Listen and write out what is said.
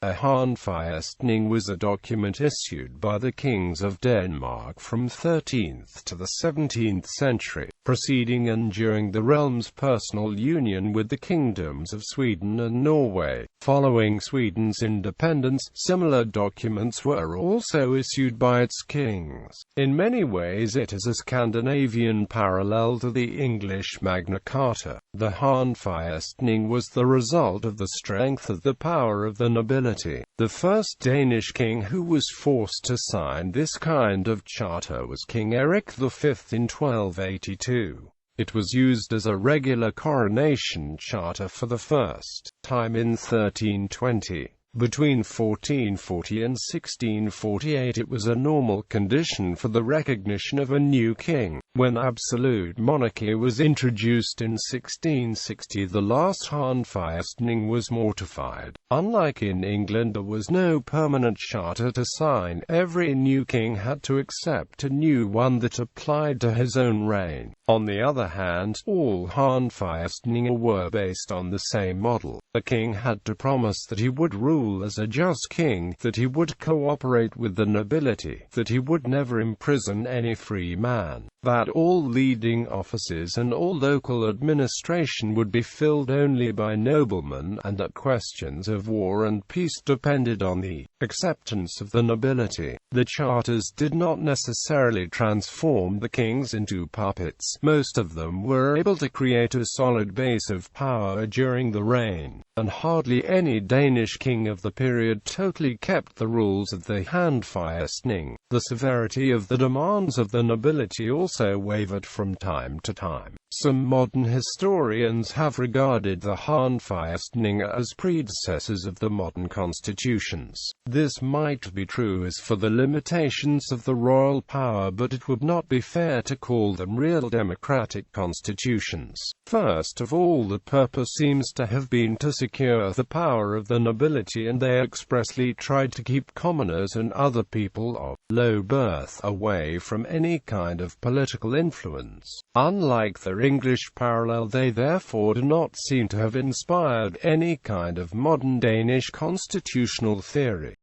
A Haandfæstning was a document issued by the kings of Denmark from 13th to the 17th century, preceding and during the realm's personal union with the kingdoms of Sweden and Norway. Following Sweden's independence, similar documents were also issued by its kings. In many ways it is a Scandinavian parallel to the English Magna Carta. The Haandfæstning was the result of the strength of the power of the nobility. The first Danish king who was forced to sign this kind of charter was King Erik V in 1282. It was used as a regular coronation charter for the first time in 1320. Between 1440 and 1648 it was a normal condition for the recognition of a new king. When absolute monarchy was introduced in 1660, the last Haandfæstning was mortified. Unlike in England, there was no permanent charter to sign. Every new king had to accept a new one that applied to his own reign. On the other hand, all Haandfæstninger were based on the same model. The king had to promise that he would rule as a just king, that he would cooperate with the nobility, that he would never imprison any free man, that all leading offices and all local administration would be filled only by noblemen, and that questions of war and peace depended on the acceptance of the nobility. The charters did not necessarily transform the kings into puppets. Most of them were able to create a solid base of power during the reign, and hardly any Danish king of the period totally kept the rules of the Haandfæstning. The severity of the demands of the nobility also wavered from time to time. Some modern historians have regarded the Haandfæstning as predecessors of the modern constitutions. This might be true as for the limitations of the royal power, but it would not be fair to call them real democratic constitutions. First of all, the purpose seems to have been to secure the power of the nobility, and they expressly tried to keep commoners and other people of low birth away from any kind of political influence. Unlike their English parallel, they therefore do not seem to have inspired any kind of modern Danish constitutional theory.